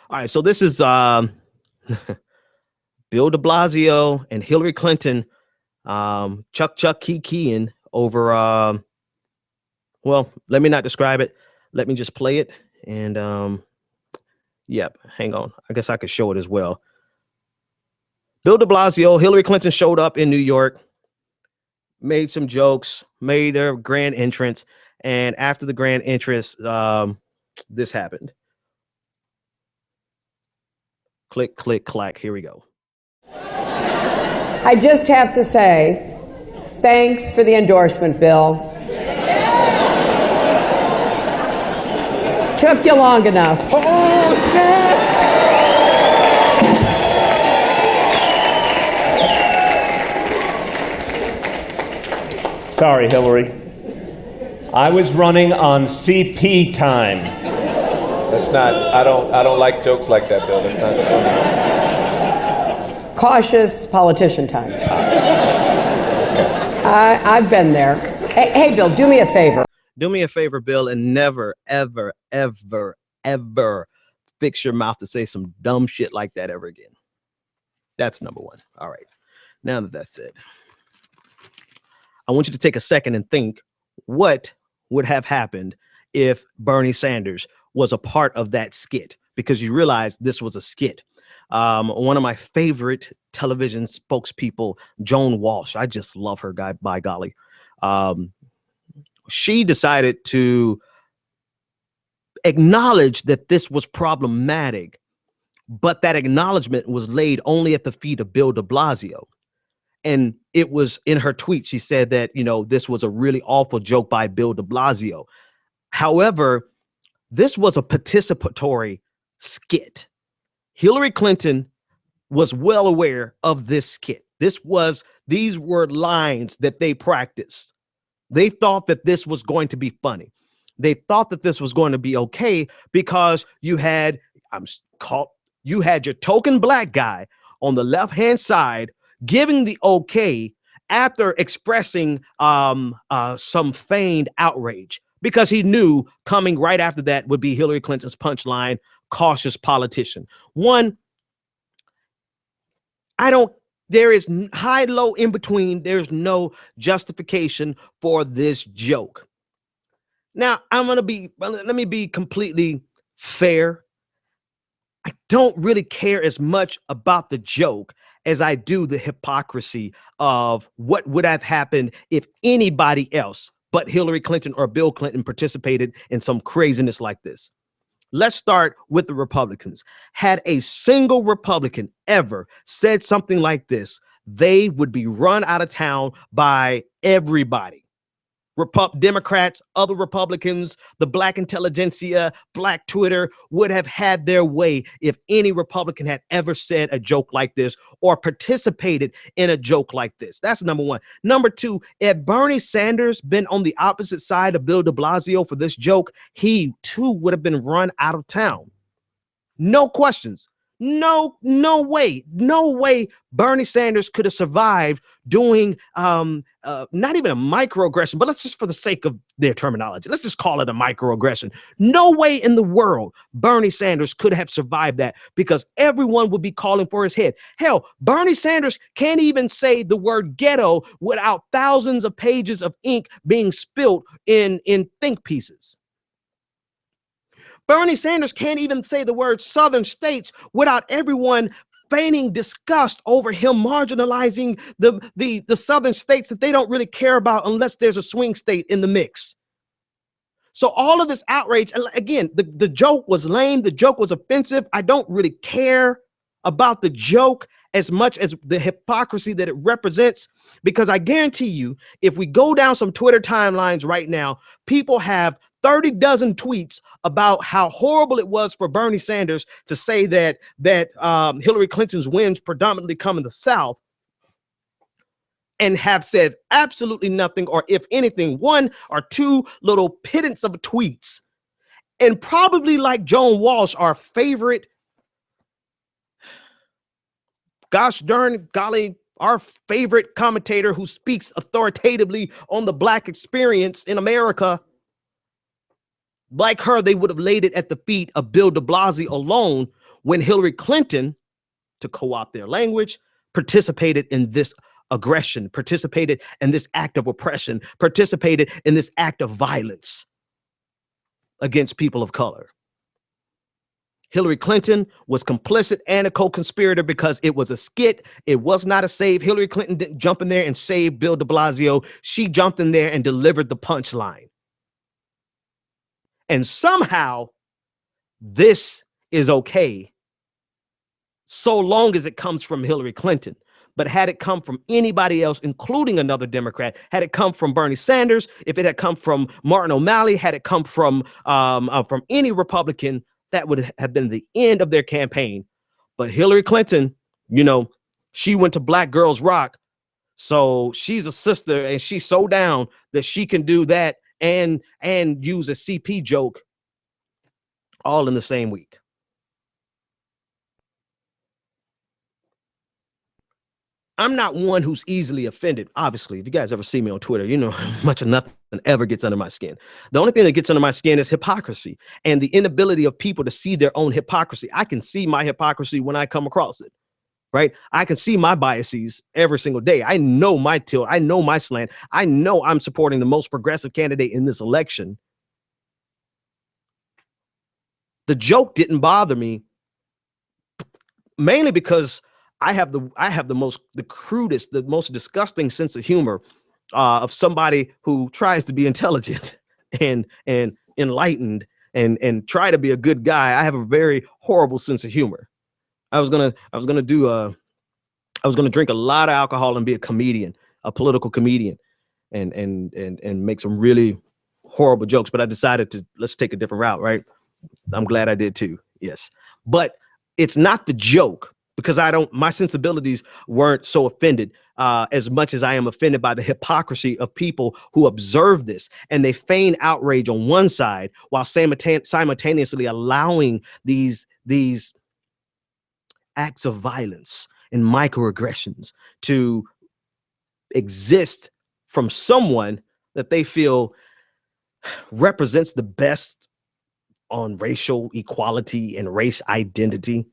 All right, so this is Bill de Blasio and Hillary Clinton, Chuck keying over. Well, let me not describe it. Let me just play it. And yep, hang on. I guess I could show it as well. Bill de Blasio, Hillary Clinton showed up in New York, made some jokes, made their grand entrance, and after the grand entrance, this happened. Click, click, clack. Here we go. I just have to say, thanks for the endorsement, Bill. Took you long enough. Oh, snap! Sorry, Hillary. I was running on CP time. That's not, I don't like jokes like that, Bill. That's not funny. Cautious politician time. I've been there. Hey, Bill, do me a favor. Do me a favor, Bill, and never, ever, ever, ever fix your mouth to say some dumb shit like that ever again. That's number one. All right. Now that that's said, I want you to take a second and think what would have happened if Bernie Sanders was a part of that skit, because you realize this was a skit. One of my favorite television spokespeople, Joan Walsh. I just love her, guy, by golly. She decided to acknowledge that this was problematic, but that acknowledgement was laid only at the feet of Bill de Blasio. And it was in her tweet. She said that, you know, this was a really awful joke by Bill de Blasio. However, this was a participatory skit. Hillary Clinton was well aware of this skit. These were lines that they practiced. They thought that this was going to be funny. They thought that this was going to be okay because you had your token black guy on the left-hand side giving the okay after expressing some feigned outrage, because he knew coming right after that would be Hillary Clinton's punchline, cautious politician. One, there is high, low, in between. There's no justification for this joke. Now, let me be completely fair. I don't really care as much about the joke as I do the hypocrisy of what would have happened if anybody else but Hillary Clinton or Bill Clinton participated in some craziness like this. Let's start with the Republicans. Had a single Republican ever said something like this, they would be run out of town by everybody. Democrats, other Republicans, the black intelligentsia, black Twitter would have had their way if any Republican had ever said a joke like this or participated in a joke like this. That's number one. Number two, if Bernie Sanders been on the opposite side of Bill de Blasio for this joke, he too would have been run out of town. No questions. No way Bernie Sanders could have survived doing not even a microaggression, but let's just, for the sake of their terminology, let's just call it a microaggression. No way in the world Bernie Sanders could have survived that, because everyone would be calling for his head. Hell, Bernie Sanders can't even say the word ghetto without thousands of pages of ink being spilt in think pieces. Bernie Sanders can't even say the word Southern states without everyone feigning disgust over him marginalizing the Southern states that they don't really care about unless there's a swing state in the mix. So all of this outrage, and again, the joke was lame. The joke was offensive. I don't really care about the joke as much as the hypocrisy that it represents, because I guarantee you, if we go down some Twitter timelines right now, people have 30 dozen tweets about how horrible it was for Bernie Sanders to say that Hillary Clinton's wins predominantly come in the South, and have said absolutely nothing, or if anything, one or two little pittance of tweets. And probably, like Joan Walsh, our favorite, gosh darn golly, our favorite commentator who speaks authoritatively on the black experience in America, like her, they would have laid it at the feet of Bill de Blasio alone, when Hillary Clinton, to co-opt their language, participated in this aggression, participated in this act of oppression, participated in this act of violence against people of color. Hillary Clinton was complicit and a co-conspirator because it was a skit. It was not a save. Hillary Clinton didn't jump in there and save Bill de Blasio. She jumped in there and delivered the punchline. And somehow this is okay, so long as it comes from Hillary Clinton. But had it come from anybody else, including another Democrat, had it come from Bernie Sanders, if it had come from Martin O'Malley, had it come from any Republican, that would have been the end of their campaign. But Hillary Clinton, you know, she went to Black Girls Rock. So she's a sister and she's so down that she can do that and use a CP joke all in the same week. I'm not one who's easily offended. Obviously, if you guys ever see me on Twitter, you know how much of nothing ever gets under my skin. The only thing that gets under my skin is hypocrisy and the inability of people to see their own hypocrisy. I can see my hypocrisy when I come across it, right? I can see my biases every single day. I know my tilt. I know my slant. I know I'm supporting the most progressive candidate in this election. The joke didn't bother me, mainly because I have the crudest, the most disgusting sense of humor of somebody who tries to be intelligent and enlightened and try to be a good guy. I have a very horrible sense of humor. I was gonna drink a lot of alcohol and be a comedian, a political comedian, and make some really horrible jokes. But I decided let's take a different route, right? I'm glad I did too. Yes, but it's not the joke. Because my sensibilities weren't so offended as much as I am offended by the hypocrisy of people who observe this and they feign outrage on one side while simultaneously allowing these acts of violence and microaggressions to exist from someone that they feel represents the best on racial equality and race identity.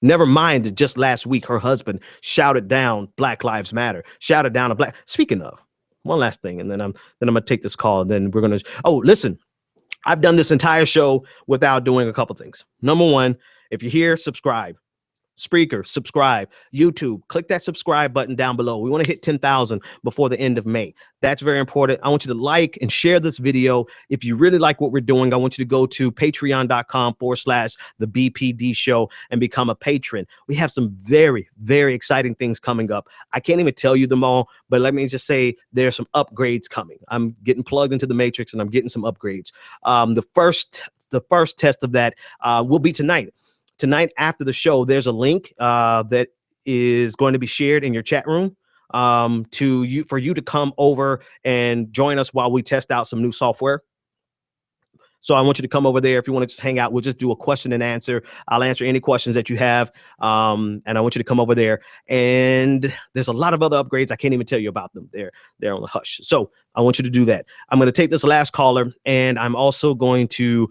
Never mind that just last week, her husband shouted down Black Lives Matter, shouted down a black. Speaking of, one last thing, and then I'm gonna take this call, and then we're gonna. Oh, listen, I've done this entire show without doing a couple things. Number one, if you're here, subscribe. Spreaker, subscribe. YouTube, click that subscribe button down below. We want to hit 10,000 before the end of May. That's very important. I want you to like and share this video. If you really like what we're doing, I want you to go to patreon.com/the BPD show and become a patron. We have some very, very exciting things coming up. I can't even tell you them all, but let me just say there's some upgrades coming. I'm getting plugged into the matrix and I'm getting some upgrades. The first test of that will be tonight. Tonight after the show, there's a link that is going to be shared in your chat room for you to come over and join us while we test out some new software. So I want you to come over there. If you want to just hang out, we'll just do a question and answer. I'll answer any questions that you have. And I want you to come over there. And there's a lot of other upgrades. I can't even tell you about them. They're on the hush. So I want you to do that. I'm going to take this last caller, and I'm also going to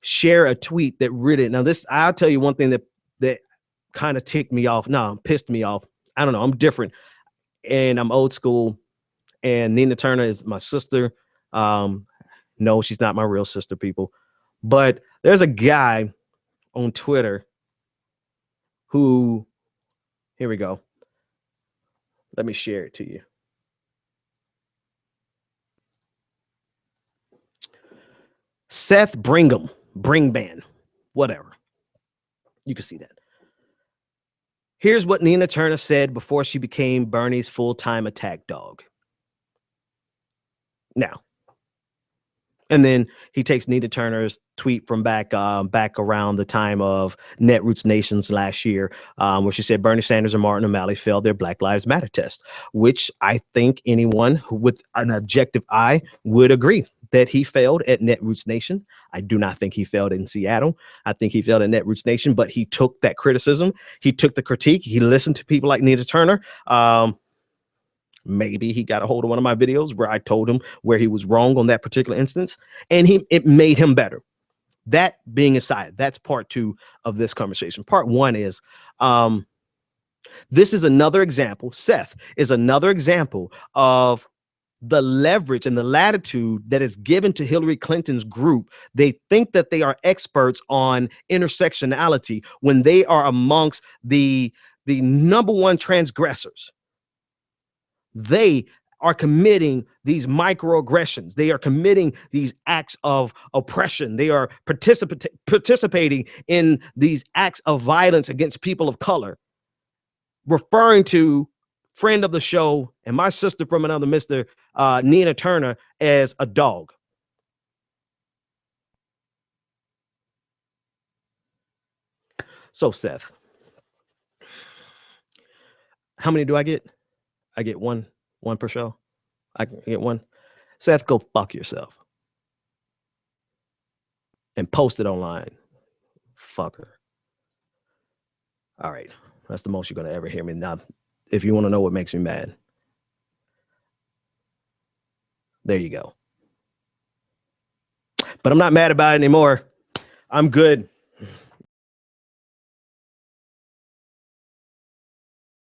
share a tweet that really, now this, I'll tell you one thing that kind of ticked me off. No, pissed me off. I don't know. I'm different and I'm old school, and Nina Turner is my sister. No, she's not my real sister, people. But there's a guy on Twitter who, here we go. Let me share it to you. Seth Bringban, whatever. You can see that. Here's what Nina Turner said before she became Bernie's full-time attack dog. Now, and then he takes Nina Turner's tweet from back around the time of Netroots Nations last year, where she said Bernie Sanders and Martin O'Malley failed their Black Lives Matter test, which I think anyone with an objective eye would agree that he failed at Netroots Nation. I do not think he failed in Seattle. I think he failed at Netroots Nation, but he took that criticism. He took the critique. He listened to people like Nina Turner. Maybe he got a hold of one of my videos where I told him where he was wrong on that particular instance, and it made him better. that being aside, that's part two of this conversation. Part one is this is another example. Seth is another example of the leverage and the latitude that is given to Hillary Clinton's group. They think that they are experts on intersectionality when they are amongst the number one transgressors. They are committing these microaggressions. They are committing these acts of oppression. They are participating in these acts of violence against people of color, referring to friend of the show and my sister from another Mr. Nina Turner as a dog. So Seth, how many do I get? I get one per show. I can get one. Seth, go fuck yourself and post it online. Fucker. All right. That's the most you're going to ever hear me. Now, if you want to know what makes me mad, there you go. But I'm not mad about it anymore. I'm good.